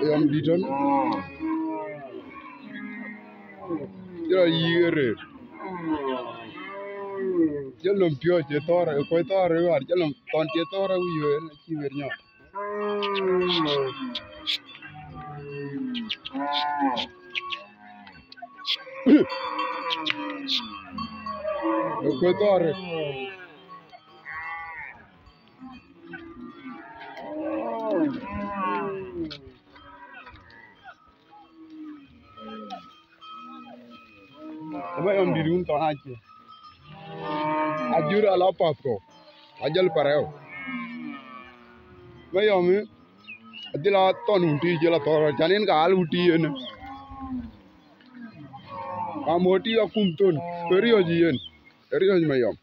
Yom diton. Jelo yigere. Jelo mpio chetora, ko tora war jelo ton chetora wiyo na chiwernya. Ko tora. Apa yang dirun tanah aja. Ajur ala papko. Ajal pareo. Bayam ni. Adila ton uti jela tora. Janin ka al uti yen. Amoti akum ton. Perio jiyen. Perio mayam.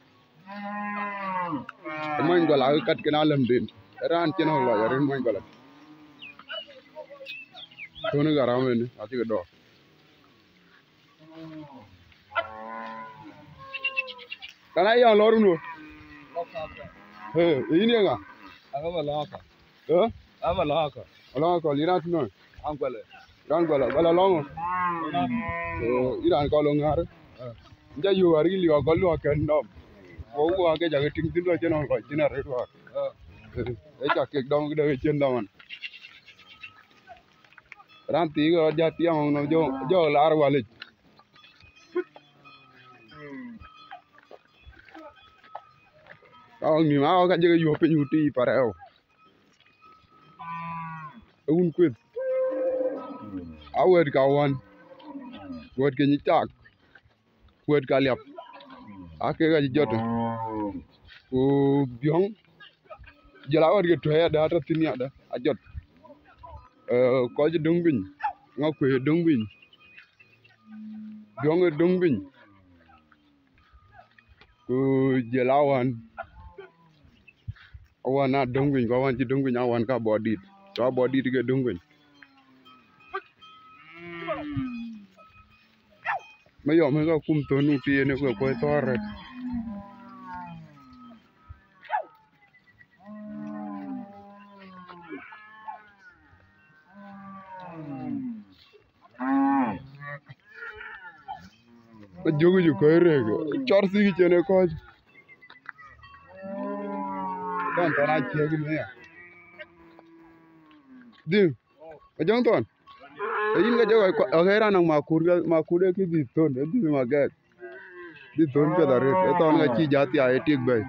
Main gola kat kenalam din. Ran cheno la yarin main gola. Tonu garam ni. Ati ke do. Kana yang lorun lo. Ini enggak? Aku malaka. Aku malaka. Lihat no. Bala long. Iran kalau ngar. Jadi you hari liwa kalau akan dom. Kau agak jaga tinggi tu aja nong kau jinar itu. Cakap dom kita kecil daman. Ranti kalau jati yang nong jo lar walik. Kau ni mau kan jaga you penyuti parau. Un kuit. Awet kawan. Buat kenyitak. Buat kaliap. Akhirnya jatuh. Biang. Jalawat ke tuh ya dah ada sini ada. Ajat. Kau je dongbin. Ngaku dongbin. Biang dongbin. Jalawan. Awan nak dongbin. Kawan je dongbin awan ka body. So body tiga dongbin. Mayom mereka kum tonu ti ni ko tor. Jogu ju ko rega. Chor si chene ko. Dan tana chegi me ya. Dim. Ajang ton. Ini nggak jauh. Akhirnya nang makur ke di ton, di magat, di ton ke darat. Itu orang kecil jati ayat tik bay.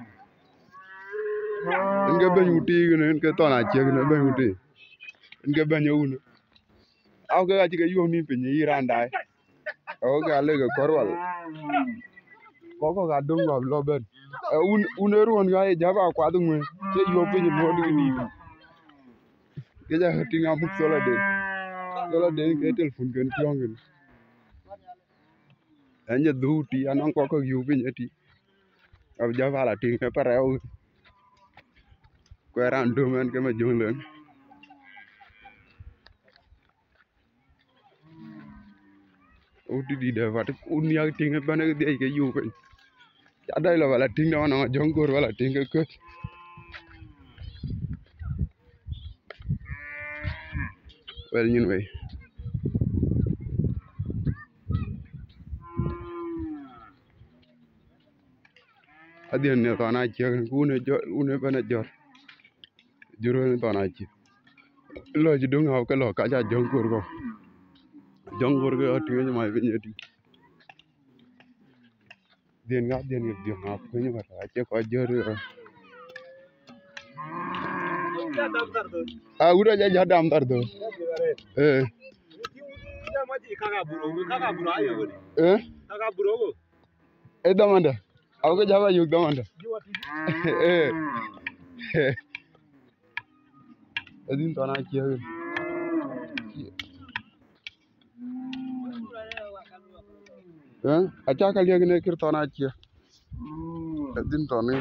Inke banyuti gini, inke ton aja gini banyuti. Inke banyun. Aku ke kecil ke yuang ni punya Iran dah. Aku ke alih ke korwal. Kau kadung gak loben. Uneruan gaya jawab aku adung me. Ke yuang punya modal ni. Kerja tinggal buk solat deh. Kalau dia ke telefon kan tiang kan, hanya duti, anak kau ke Yupi jadi, अब जब वाला ठीक है पर है वो कोई random man के मैं जोन लें OTT dah वाटे उन्हीं के ठीक है बने के दिया के Yupi ज़्यादा ही वाला ठीक ना वाना जंगोर वाला ठीक है कुछ well anyway adian ne to na che une bana jor juro ne to na che lo ji dung haw ka lo ka ja jongor ko ti ma be nyati den ga ko ni ba che ko jor udah ja dam tar do damanda aku ke Jawa yuk damanda Adin tanah kia acak kali lagi nekir tanah kia Adin tanah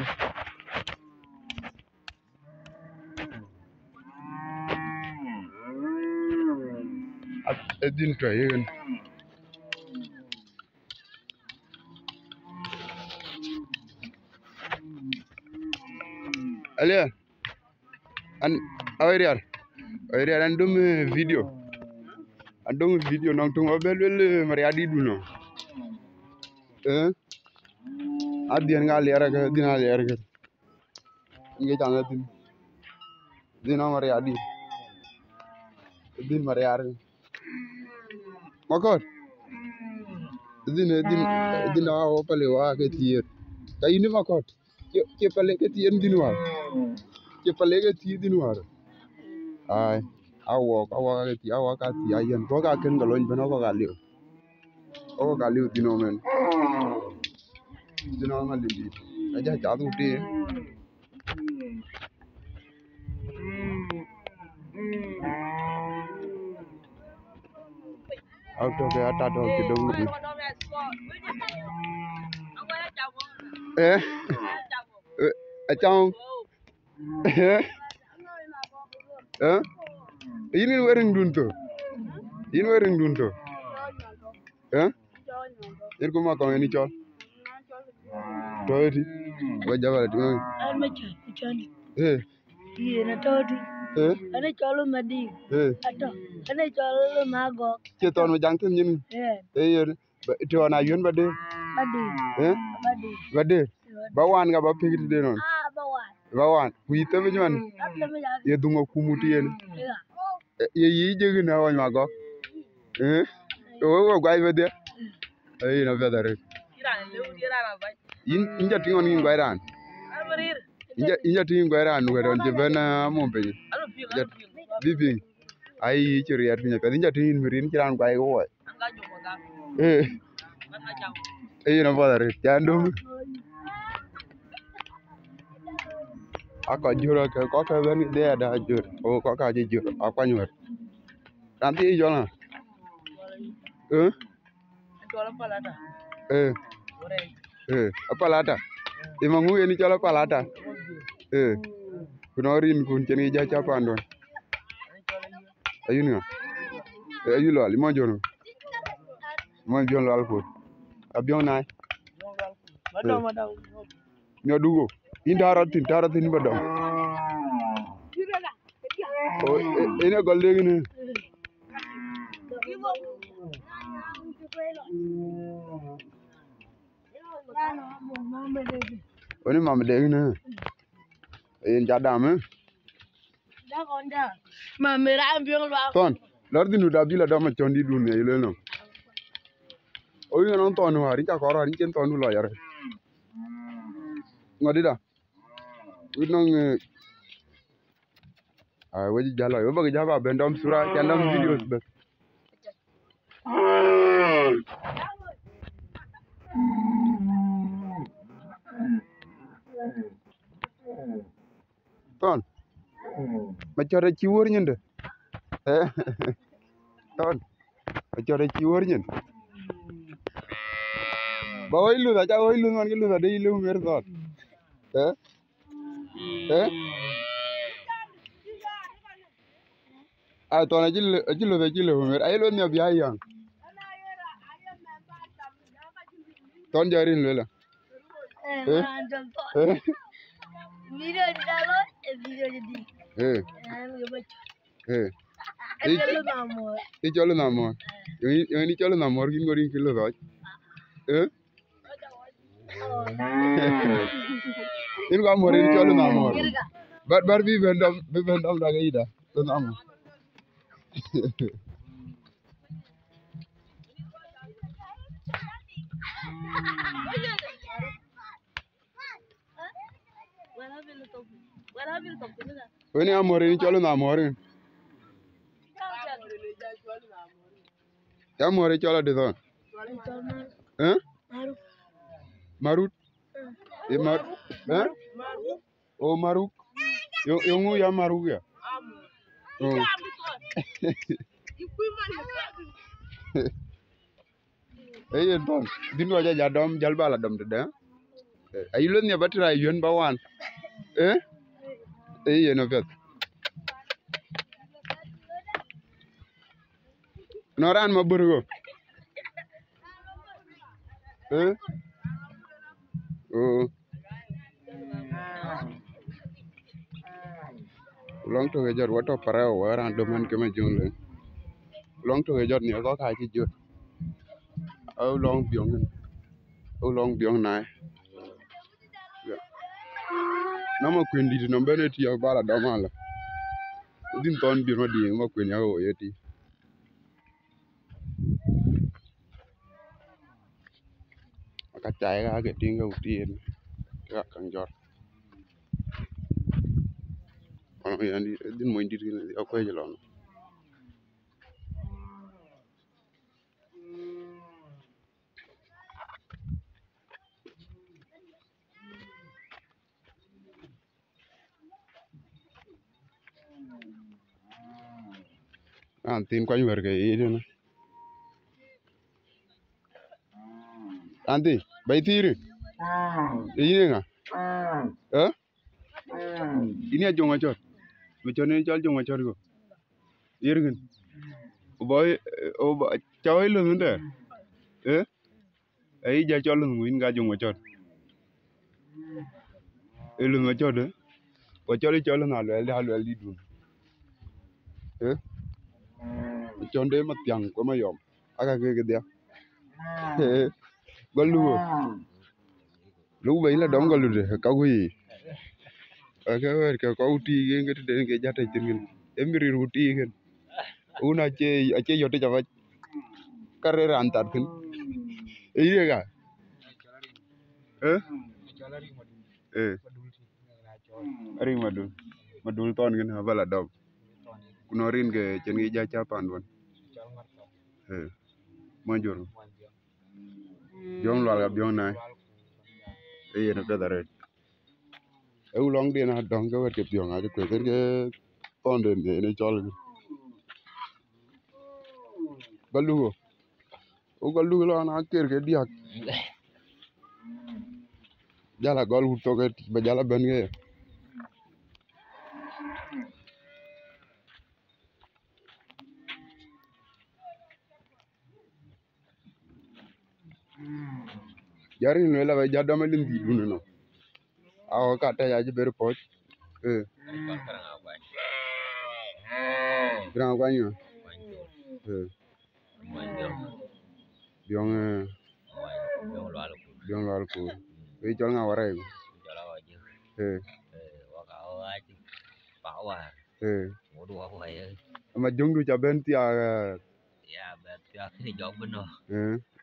Adin tuh Alia, an awiriar andum video. andong video nang tung obel mariadi duno adien ga lera ga dina lera ga nge tanga tin dina mariadi din mariar makot din awo pale wa ke tier kayini makot ke pale ke tier din wa ke pale ke tier din wa ai awo ke ti awo ka ti ayen to ka ken galon beno ko galiu dino men dino ngalindi aja jadu de auto ke ata do ke dong ni achong ini wering dunto ir kuma ko ni chol toiti wa jabal tu na toti ane cholo madi ato ane cholo mago che ton jang tin yin yer to na yun bade bade bawan ga ba pigit de non bawan ku yite be nyon ye dungo kumuti yen ye yi jegi na wa mago o gwai bade ai na bedare inja tingon ngin gwairan inja tingin gwairan weron je bena mombe bibing ai chiriat pinya pe inja tingin mirin kiran gwai go na bedare jandum aka juro ke ko ka ben de da jur o ko ka ji jur akwanywer nanti jona palata apalata imangu eni chola palata kunorin kun cheni ja chapandon ayun nga ayulo ali mo jono alfo abion nai madam nyodugo indaratin badam o ene golle ngene oni mam de ngene en jadam da konda mamera ambiong ba ton lor dinu da bila da ma chondi dun ne ile no o yo non ton hari ka koro hari ken ton lo yar ngodi da winong waji jalo yo bagi jaba bendom sura kendam videos be ton macore ciwur nyende ton macore ciwur nyen bawa ilu da jawa ilu man ilu da de ilu mer ton ton ajilo da jilo mer ay lo ne bi ayang ton jarin lela video dalo video jadi cholo namo yo ni cholo namo gi ngori kilo da in ga more ni cholo namo bar bi bendam da ga ida to namo Wani amore ni cholo na amore. Ya amore cholo de don. Marut. Oh maruk. Yo ngu ya maruk ya. Don. Dinu aja jadom jalbala dom de. Ayulun ya batira yun bawan. No vet. Noran maburgo. Long to gejar wato parao waran doman kema jungle. long to jot ni có khai chi chưa ở long biong này nó mà quyền đi thì nó bên thì ở ba là đó mà là din ton bi mà đi mà quyền nhà ở vậy thì cái trái cái tiếng cái tiền cái càng jot còn bây giờ đi din muốn đi thì ở quê cho lòng anh tin quay về cái ý nữa anh tin bảy tí đi ý nữa à ini aja ngacor macam ni jual ngacor ko irgin boy cawai lu nda ai ja jual lu ngin ga jong ngacor lu ngacor de ko jual na lu di dun chon de ma tiang ko ma yom aga ke dia galu lu bai la dom galu de ka wi cái có uti cái đến cái giá trị tiền cái em bị uti cái una che yo te chava carrera antar cái ấy cái ari madul ton cái bala dom kunorin cái chân cái giá cha pan luôn manjur jong la biong này ấy nó cái đó eu long dia na dong cái cái biong aja cái ton den cái này cho galu lo na ker cái dia jala gol hutto ke ba jala ben ke jari no la ba jaddo ma lim di dunu no aw ka ta ya ji ber poch gran gwanyo biong lal ko e jol nga waray ma jong du ja ben ti a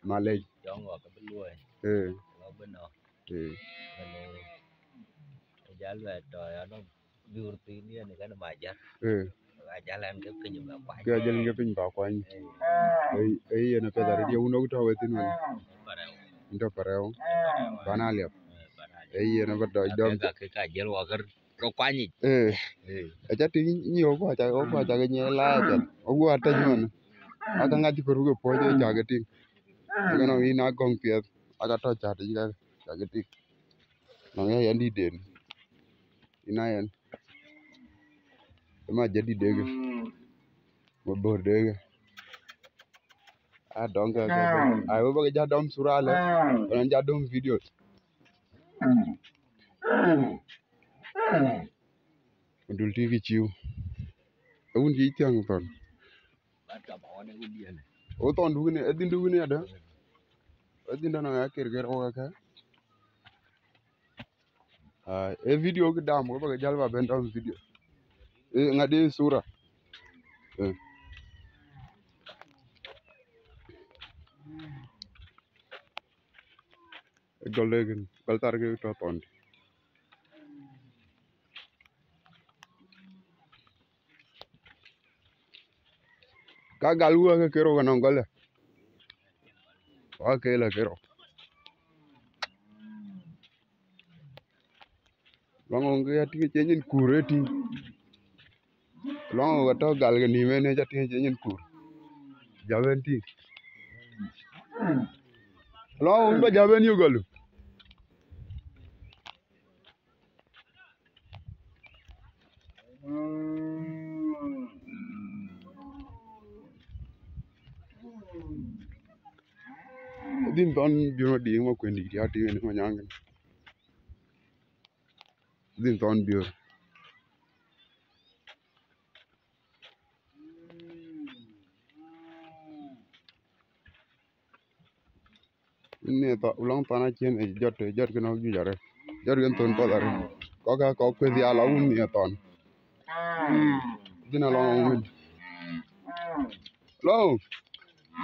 ma le ke jalan ke pin ba kwany ai na ka dar dia uno to wetin man ndo pareo bana lep ai na ba do dom ka jel wa gar ro kwani aja ti ni o kwa ja ke nye la ja o gwa ta nyon aka ngati ko rugo po je ja ke ti ga no ina gong pie aka to cha ti ga ja ke ti no ya yan di den ina yan ma jadi dege mo bor dege a dong ka ai wo ba ja dom surale on ja dom video dul ti ki chiu un ji tiang ton o ton du ne edin du ne ada edin na ya ker o ka e video ki dam ko ba jal ba ben dom video ngade sura golegen galtar ke to ton ka galu ka kero ka non gole wa ke la kero longo nge ati ke nyen kureti longo ka to gal ke ni mene jati ke nyen kur javenti longo ba javen yu galu din ton biro di mo kwendi di ati ne mo nyang din ton biro ne to long pa na chen e jot ke no ju jare jot gen ton pa dare ko kwe dia la un ne ton dina long min lo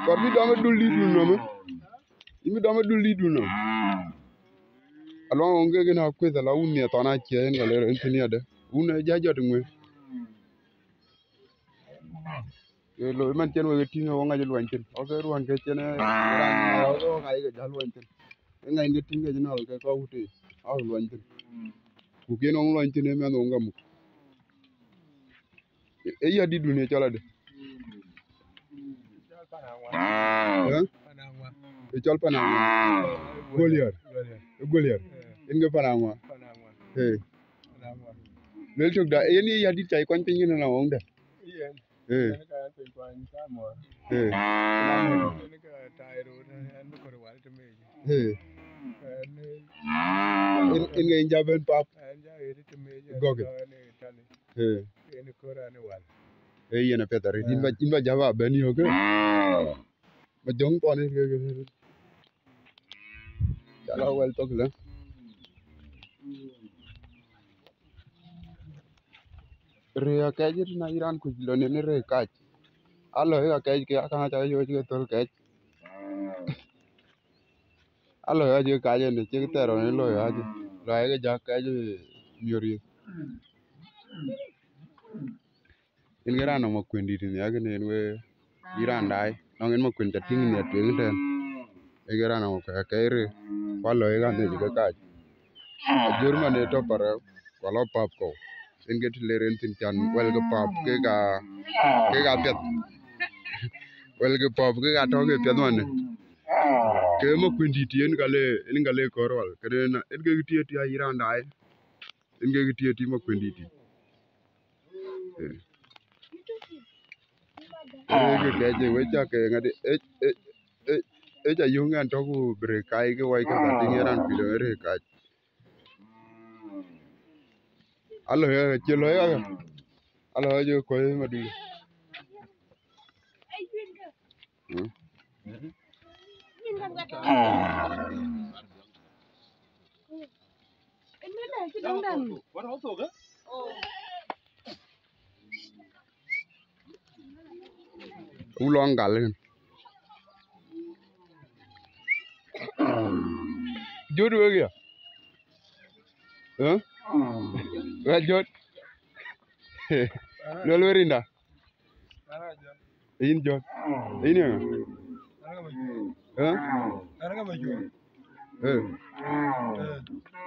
kor mi dama dulli dul no me imi dama dulli dul no along onge gena kwe la un ne ton a chen ga le en de un ja jot ngwe lo man chen we tinga wonga je luan chen o ke ruan ke chen ran o ngai ke ja luan chen ngai nge tinga je no ke ko uti au luan chen ku ke no luan chen me no ngam e ya di dunia chala de e chal panangwa goliar inga panangwa lel tok da yen ya di chai kwan pin na wong da inga inja ben pap goge yena petare inba java ben yo ke ma jong pon ke chala wel tok la re ka jir na iran ku lo ne re ka alo ya ka ke aka ta yo ke tol ke alo ya je ka je ne che tero ne lo ya je lo ya ja ka je miori in gara no mo kwendi tin ya ne we iran dai no ngin mo kwen ta ting ne tu ngten e gara no ka re kwalo ya ne je ka jurma ne to para kwalo pap ko in get leren tin chan wel ga pap ke ga pet wel ga pap ke ga to ke pet man ke mo kwendi ti en gale korwal ke na en ga ti ti iran dai en ga ti mo kwendi ti ke je we cha ke ngade e ja yungan to ku bre kai ke wai ka tin iran pi le re ka alo ya che lo ya alo ya ko ma di ulong gal jodu we ya wa jod lo lo rinda in jod in ya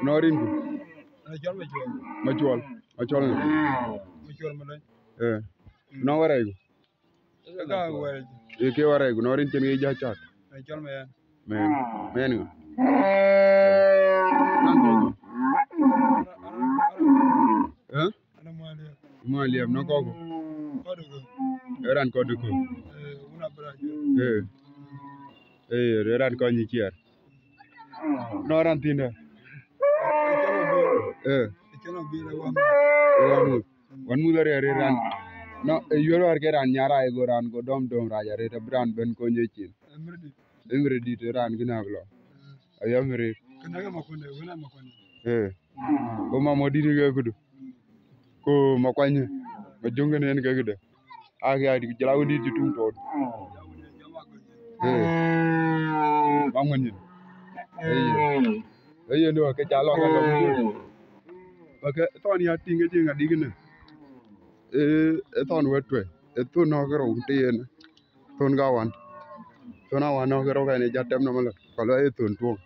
norin ku machol no waray ku ke waray ku norin chen ge ja chat men nga mo liam no ko eran ko duko eran ko ni kier no ran tinda wan mu dare ran no yoro ar ke ran nyara e goran go dom raja re ta brand ben ko nyechin emre di te ran gina blo ayamre ko mamo di ge kudu ko makwanye ma jonga ne ga gida aga di jalaw di ci tum to mamani ndo ke jalo ka do baka ton ya tinga ci nga digina ton wetwe to no garo tien ton gawan ton awan no garo ga ne jatem no mala ko la ton to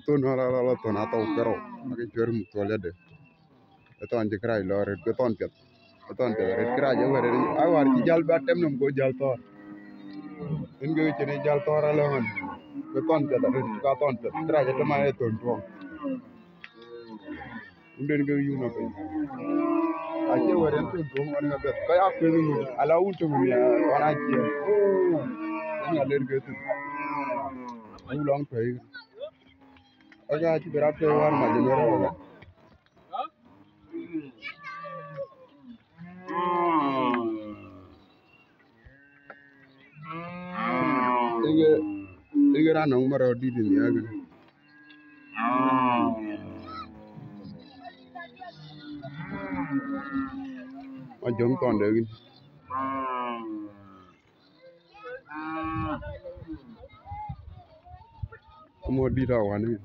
ton la ton ato garo agi cher mu to le de ton je krai lore ko ton pet red krai je were awar ci jal ba tem no go jal to en ge ci ne jal to ra la man ko ton pet red ka ton pet krai je ma e ton to nden ge yu no pe aje were en ton to man ga bet ka ya ko ni ala un to mi wana ji en aler ge tu u long pe aga ci berat pe war ma je were wala ra nong maro di ni aga ma jong ton de gin mo di ra wan ni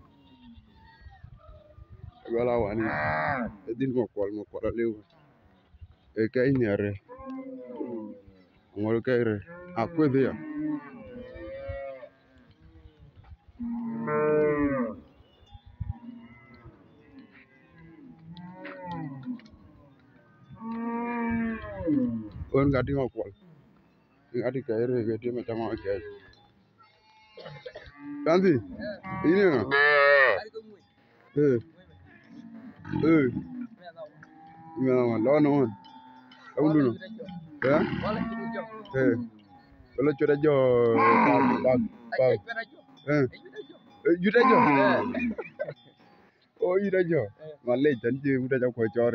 gala wan ni din mo kwal lew e kai ni are ngol kai re a kwede ya on gati mo kwal gati kai re gati ma tama kai Tanti ini na me lo no au lu no ya kalau cuda jo juda jo oh juda jo malai janji udah jauh kocor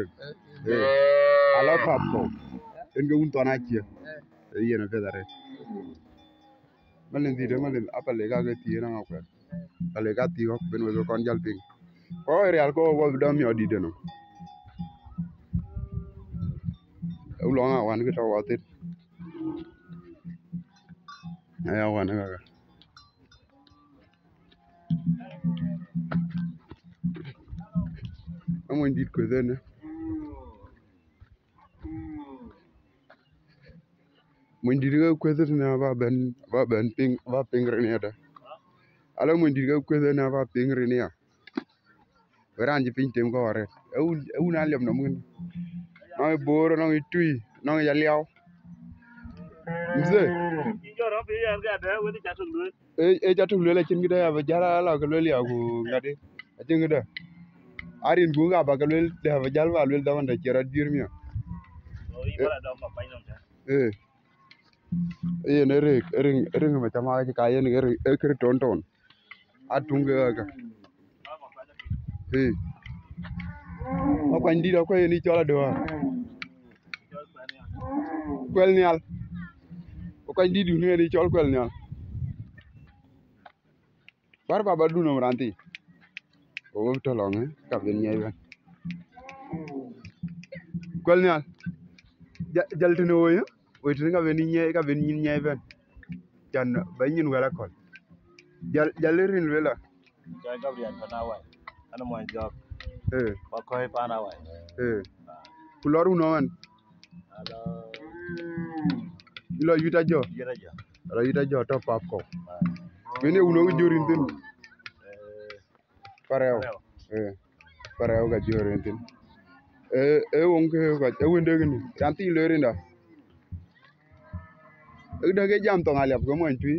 ala papo enggak untuk anak dia iya na fedare malen di malen apa lega ke ti na ngakwe lega ti ko ben we kon jal ping oh real ko wo dam yo di deno ulonga wan ke tawatit aya wan ga amon dit ko dena mun dit ko dena ba ben ping rene ada ala mun dit ko dena ba ping rene ya beranji ping tem ko are eu na lem no mun no boro no tui no ya liao mze jatu lele chin gida ya bajara la ko lele ya ko ngade atin gida arin bu ga ba ko lele da bajal wa lele da wanda kira dirmiya ne ring ma tama ga ka yen kir ton atunga ga ma kwa ndira ko ni chola do kwel nyal ko ndi du ni chol kwel nyal bar baba du no ranti o to long ka ben nyai ben kwel nyal jal tino yo o tin ka ben nyai ben jan ba nyin wala kol jal rin wala Joy Gabriel Panawa ana mo job ko koy Panawa kuloru no man alo ilo yuta jo to pap ko bene uno jorin tin pareo ga jorin tin wonke ga wende gni tanti lerinda ge jam to ngalep go mon tui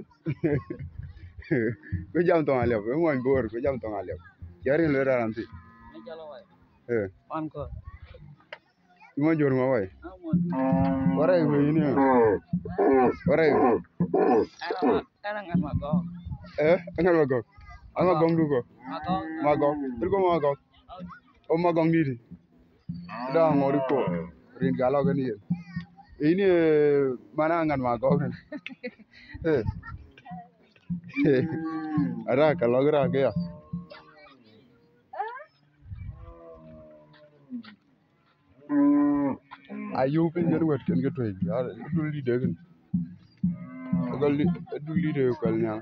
go jam to ngalep go mon bor go jam to ngalep yarin lera ranti on ko mo jor ma wai warai go ini warai ana ngan mago ngan mago anga gong du ko mago ko mago o magong ni da ngori ko rin galo gani ini mana ngan mago kan ara kalau gerak ya ayu pin jer wet ken getoy ya dul li degen dul li de ko nya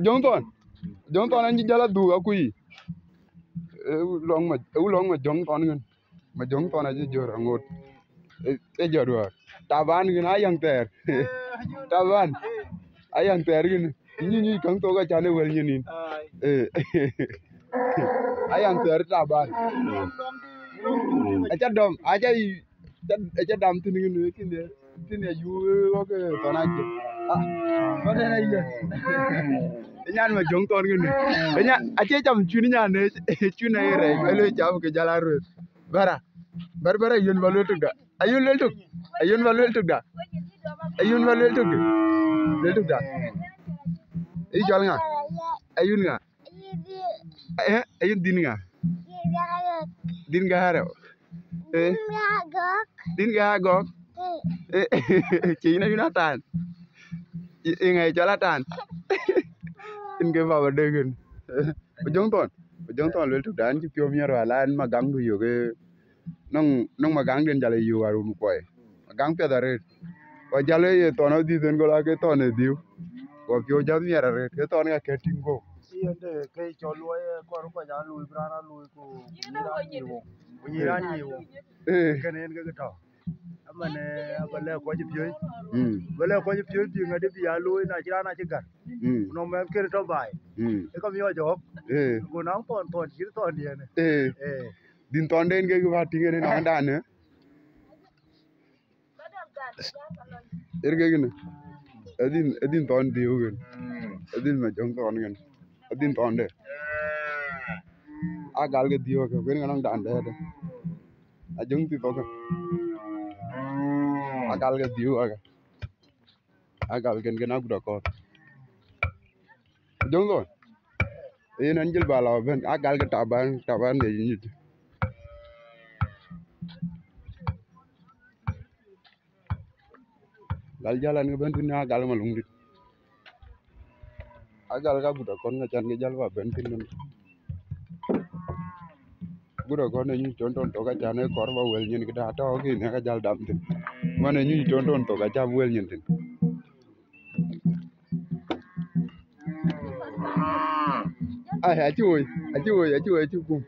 jong ton anji jala du akui long ma jong ton ngen ma jong ton aji jor angot jor taban gin ayang ter taban ayang ter gin ni kang to ga chane wel nyin ayang ter taban acha dam tin ngin tin yu ko tonaje ko na ye nyan ma jong ton ngin nya ache cham chuni nyane chuna re ele cham ke jala ru bara yun balu tuga ayun balu tuga e jol nga ayun nga ayun din nga din ga haro din ga gok ci na yunatan Ingai Jonathan. Inge baba degen. Bajong ton lel tuk dan pio mier wala en magang du yoge nong magang den jale yu arun koy. Magang pe dare. Wa jale ye tono di den gola ke tone diu. Wa pio jam mier re ke ton ga ke tingo. Siende ke cholo ko ko ja lui brana lui ko nyirani wo kenen ga to amane abale ko ji pye bale ko ji pye di ngade bi alo na jira na jigar no me ke to bai e ko mi ojo ko na ton ji ton di ne din ton den ke ba tinge ne na dan erge gene edin ton di ugen edin ma jong ton gen edin ton de agal ke dio ke wen nang dan de ajung ti to ke agal ke dio aga agal gen gen agura ko jong lo en anjel bala ben agal ke taban de ni gal jalan ke ben tin agal malung dit agal ka guda kon nga chan ke jalwa ben tin guda kon ni ton to ka chan e kor ba wel nyin ke da to ki ne ka jal dam tin mane ni ton to ka cha wel nyin tin ai achu kum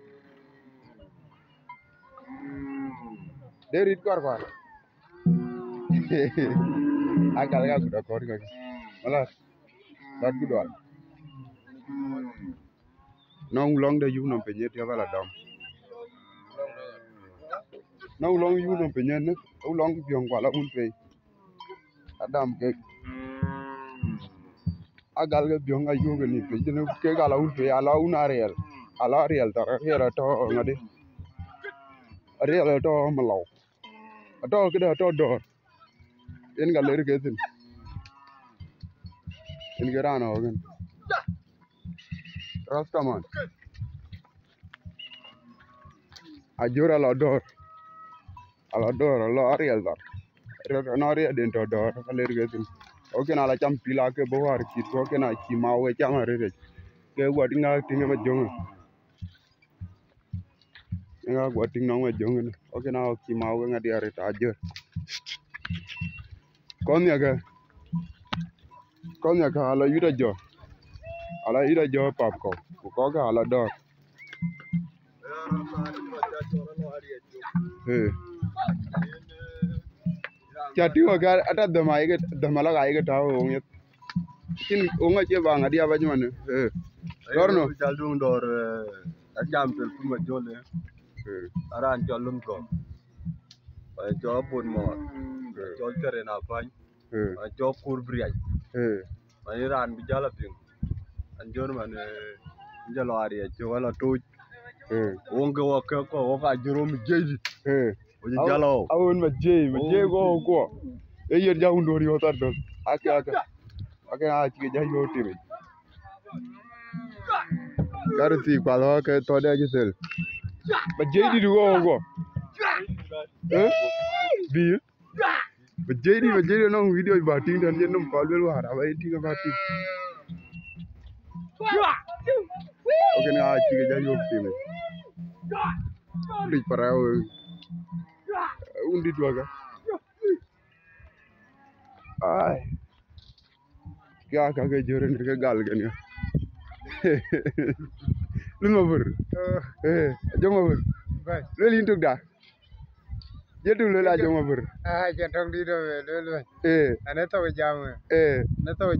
derit kor agal ka guda kor ka malas dat guda nong long de yu no pe nyet ya bala dam nong long yu no pe nyen ne long pyong kwa la un pe adam ke agal ke byong ayu ke ni pe ne ke gala un pe ala un ariel ta hera to ngade ariel to malo to ke da to do en galer ke tin en gerano gen rastaman ajura la dor ala ariel dar no ariel den to dor galer ke tin oke na la cham pila ke bo har ki to ke na ki ma we cham re ke wa dinga tinga ma jong nga wa ting no ma jong oke na ki ma we ngadi are ta je kon ya ka ala yuda jo pap ko ga ala dor chati wa ga ata damala ga ga ta o nget kin o nga che ba ngadi aba jman dorno jaldung dor ajam pel kuma jole aran jolum ko jo bun mo jo tere na pan jo kur briaj mani ran bi jala ping anjor man jalo ari jo wala to wonge wa ko ka juro mi jeji o jalo awon ma je go e yer ja undor yo tar do aka a chi ja yo tiri karti kwalo ke to de gisel ba je di go bi ba je no video ba ting dan je no call bel wara ba ting ba ting oke na chi ja yo tiri di parao undi dua ga ai kya ke jore ni ke gal gen ya lu ma bur joma bur lu lin tuk da jetu lu la joma bur je tong di do lu ane to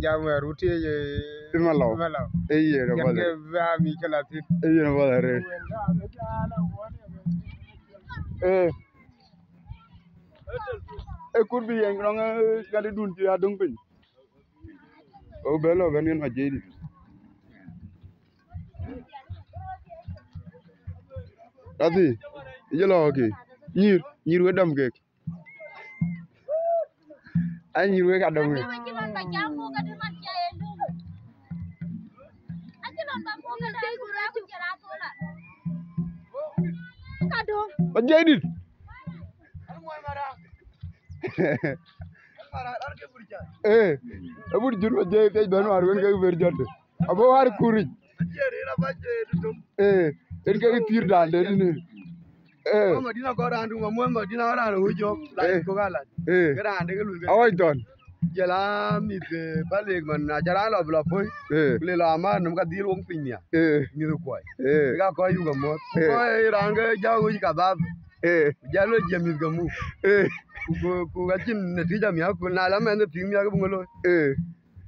jam ruti je malaw ye ro ba ke ba mi kala ti ye ro ba re kur bi yang nong ga de dun ti adung pin o belo ben ma jedi ati yelo ke nyir wedam ke ai nyir we ga dom ke ba jedi abur juro je te ben war wen ga ber jodde abo war kuri en ga tir dande ni Madina ko randu mo Madina randu hujo la ko gala grande ga lu awoy don jela mi de baleg man na jara lo bla boy le la ma num ka dil wong pinya ni do koy ga ko yu ga mo ko ranga jawu ka bab jalo jemi ga mu ku ga cin natija mi ko na la men pin mi ga bungolo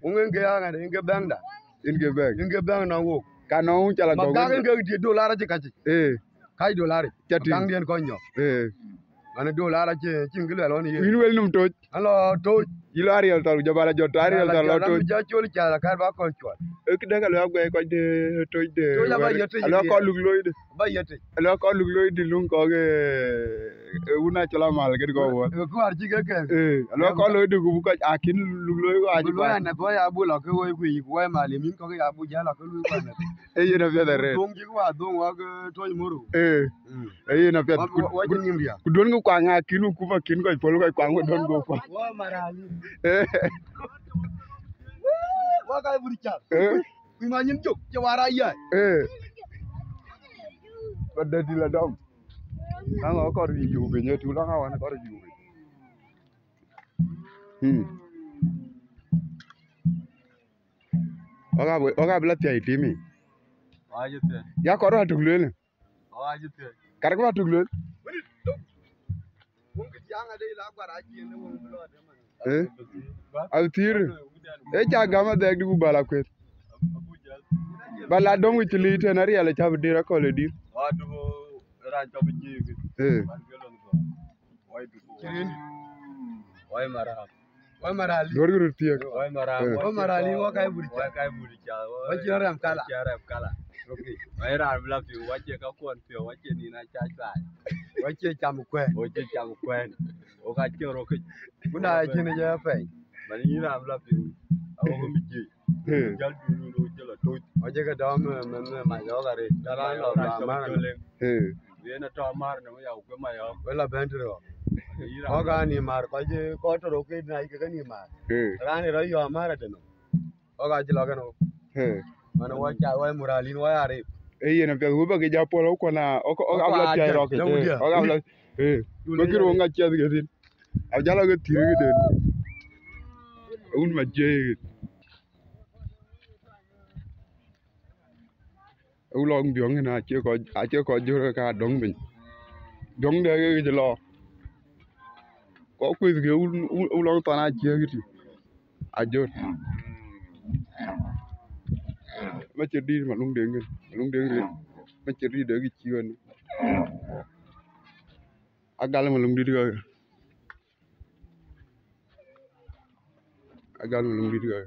ungen ga ya ga nge bangda inge bang na wo kana un chala ma ga ga di dollar ji kaji kai dollar Chati. gang dien ko nyo mana dollar ci ngilo lo ni win wel num toj alo to ilo ariel tar jabara jot ariel tar lo toj ja chol chala kar ba ko chol ek daga lo agwe ko de toj de To ya ba yete alo ko lug loide ba yete alo ko lug loide lung ko ge una chala mal ge ko wo ko ar ji ga ke alo ko loide ku ko akin lug loide ko aji lo ya na bo ya bu lo ke wo ku yi ko ma le min ko ya bu ja lo ke lu ko na e yena fe da re dong ji wa dong wa ke to moro e yena fe wa ji nim dia ku don ku kwa nga kinu ku fa kin ko pol ko kwa ngo don go kwa wa marali wa ka bu cha ku ma nyim juk ci wara ya pada di la dom nang ko ri ju be nye tu la nga wan ko ri ju oga bla ti ai timi wa jete ya ko ra tuglel wa jete kar ko tuglel wong ki janga de la gwara ji ne wong lo de man al tir e cha gama de du bala kwet bala dong wi li te na ri ala cha bi ra ko le dir wa du ran to bi ji man gelon ko way du kirin way mara way marali dor gur ti ak way marali wa kay buri cha wa ji ram kala okay way ran bla fi wa je ka kon fi wa je ni na cha cha wa je cham kwen o ka je ro ke kuna ji ne ja fe man ni ran bla fi awo ko mi ji jal du lu jelo to wa je ka dam men ma yo ga re dala lo ma le we na to mar ne ya ko ma yo wala bentro o ga ni mar ko je ko to ro ke na ke ni mar ran ro yo mar de no o ga ji lo ga no mana wa cha wa muralin wa are e yena pe go ba ge ja polo ko na o abla ti ro ke o abla ko giro nga ti ge din ab jala ge ti ge den un ma je u long biong na che ko juro ka dong bin dong de ge lo có quy thì u long toàn ai chia cái gì à chưa mà chưa đi mà lung đến cái mà chưa đi đỡ cái chiều này à gal mà lung đi được à gal mà lung đi được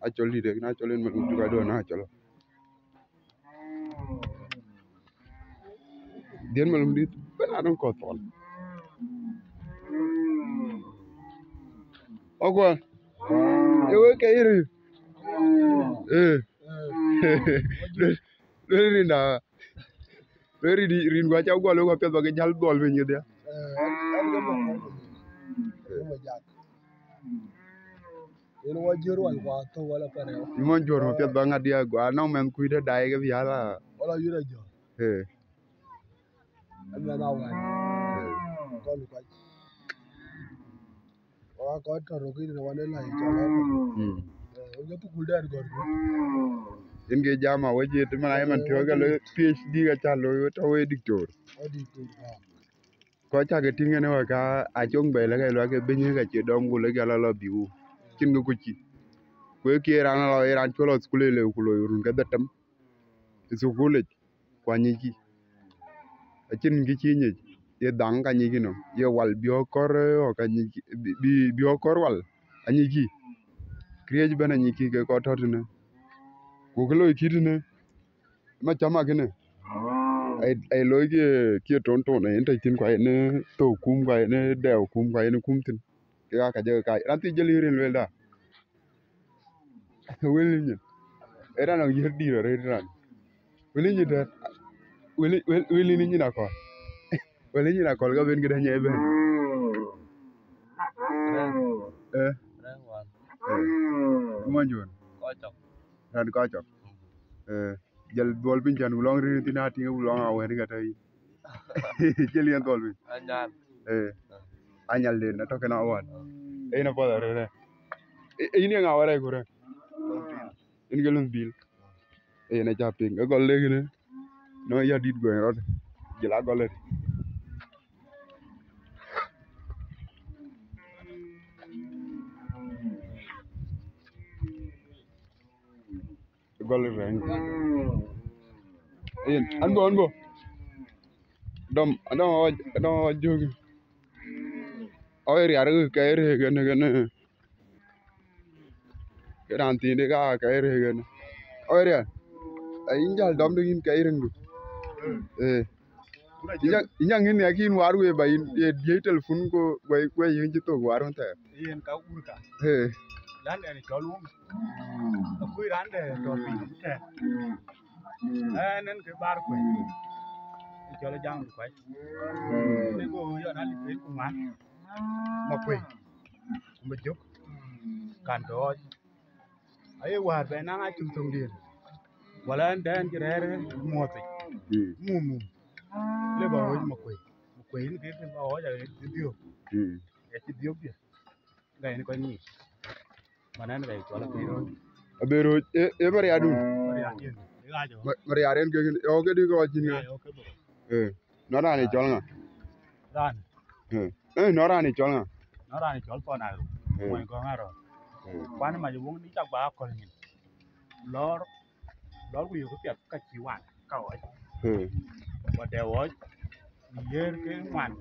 à cho đi được na cho lên mà lung đi được na cho lo điên mà lung đi bên nào cũng có toàn Ogwa. Ewe ke iri. Ri na. Ri di rin gwa cha gwa lo gwa pe ba ke jal bol be nyu dia. eno wa jero wal wa to wala pare Mon jor ma pe ba ngadia gwa no men ku de dai ke ya la. wala yura jo amna na wa ko lu ka wa ko to ro ki no wane la ja la ko ga pu kul dar gor In ge jama waje te man ay man to ga lo PhD ga cha lo to we dictor. odi ko Ko cha ke tinga ne wa ka a chong be la ga lo ke be nyu ga che dom gu le ga la lo biu. Kin ga ku chi. Ko ke ran lo ran cholo skule le ku lo yurun ga datam. Su kule kwa nyi ki. A chin gi chi nyi. Ye dang ka nyi ki no. Ye wal bio kor o ka nyi bio kor wal. Anyi ki. Kriye bana nyi ki ke ko totne. Ko lo ki ne. Ma chama ke ne. Ai lo ki ton ton ne en ta tin kwa ne to kum kwa ne de kum kwa ne kum tin. Ke ka je ka ran ti je li rin wel da. Wel ni. Era no yer di re ran. Wel ni da. Wel ni na ko. Wel ni na ko ga ben ga nye ben. Monjon. Ran ko chok. Jal dol bin jan ulong ri tina tinga ulong awe ni kata yi. Jelian dol bin. Anyal le na to kana awan. Na pada re. Ini nga wara ko re. In gelun bil. Na japing. Gol le gene. No ya dit go rod. Jela gol le. Gol le reng. Anbo. Dom jogi. Oi ri aru kai re gene. Keran tinde ka kai re gene. Oi ri. Injal dom de in kai rengu. Inyang ini akin waru e bayin e telepon ko gwe yin jito waru ta. Yen ka urka. Lan ni cholu. Aku ran de to bi te. Nen ke bar ko. Cholu jang ko. Ne go yo na li ku man. Ma ko. Ma juk. Kan do. Ai war be na nga chung tong din. Wala ndan kirere moti. Mumu. Le ba ho ma ko. Ma ko ni ke ba ho ja dio. Ti dio dia. Gai ni ko ni. Mana ni gai chola biro. Abero e bari adun. Bari aren ke o ke di ko jin ga. Nora ni chol nga. Ran. Nora ni chol nga. Nora ni chol po na. Mo ko ngaro. Kwan ma ju ni chak ba ko ni. Lor ku yu ko pet ka chi wan ka o. Wa de wo. Yer ke man.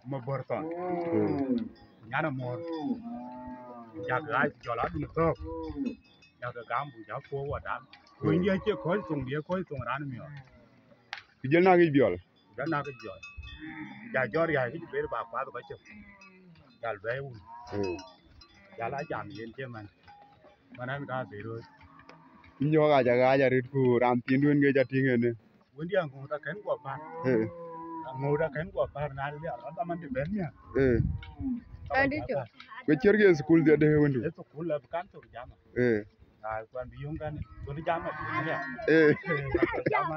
Ma borton. Nyana mor. Ya ga chola dun to. Ya ga gambu ya ko wa da. Ko ni che ko tong dia ko tong ran mi. Jel na gi biol. Ja na ga jo. Ja jor ya ki be ba kwa ko che. Dal be un. Ya la jam yen che man. Manan ga be ro. Inyo ga rit ku ram tin dun ge ja tinge ne. Won dia ngo ta ken ko pa. Ngo ta ken ko pa na le ala man de ben ya. Andi cho. Ko cherge school de wendu. Eso kula kan to jama. Kwan bi yung kan to ni jama. Jama.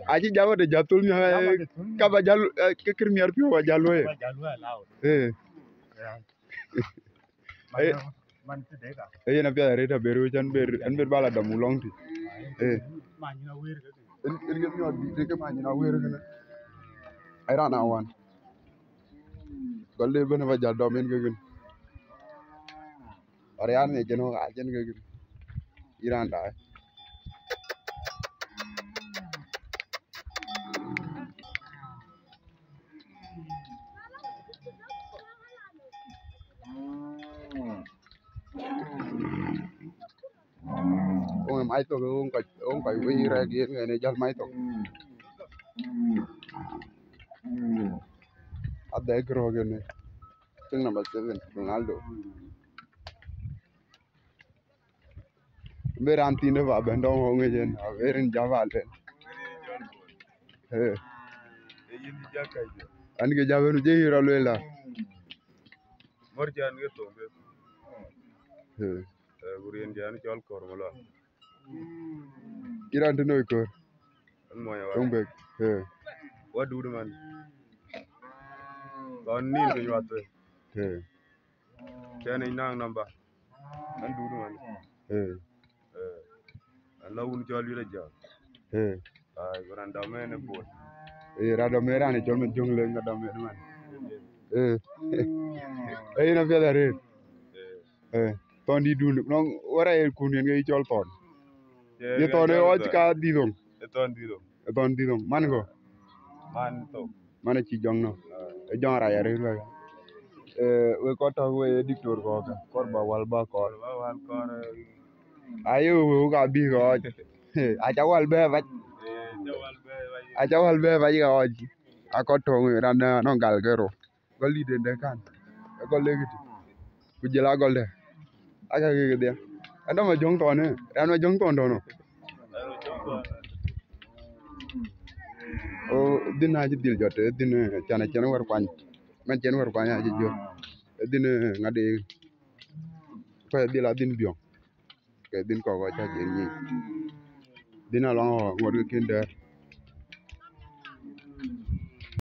Aji jama de jatul nya ka ba jal ke krimier pi wa jalo e. Jalo lao. Man ti de ka. Na pia re ta beru chan an ber bala da mulong ti. Man na wer ka. En ge mi odi de ke man na wer ga na. Ai ra na wan. Golle bene va jal domen ge gen. Arian ne jeno ga jen ge gen. Iran da. Mai to ông phải vi ra kia người này jal mai to. Ada ekro gene. Thing number 7 Ronaldo. Beran tine va bendo honge jen. Averin java le. Yin ja kai. An ge java nu je hira lela. Mor jan ge to ge. Gurien jan chol kor mala. Kiran to no ko. An moya wa. Tongbe. Wa du man. Kon nin ke yote. Chene nang number. An du man. An la un chol yu ja. Ai goran da mene bo. Ra do mera ni chol men jong le nga do men man. Na pia da re. Ton di dun no ora el kunen ge chol ton. Ye ton e oj ka di dong. Ton di dong. Man go. Man to. Man chi jong no. E jong ra ya re la. We ko to we dictor ko ka. Kor ba wal ba ko. Ayo we ga bi go. A cha wal be va. A cha wal be va ga oj. A ko to we ran no gal gero. Go li de kan. Go legiti. Ku jela gol de. Aga ge dia. Ada ma jong to ne. Ran ma jong to no. O din ha ji dil jote din chana war kwan. Men chen war kwan ha ji jo. din ngade fa di la din biong ke din ko cha je ni din ala ngor ke kende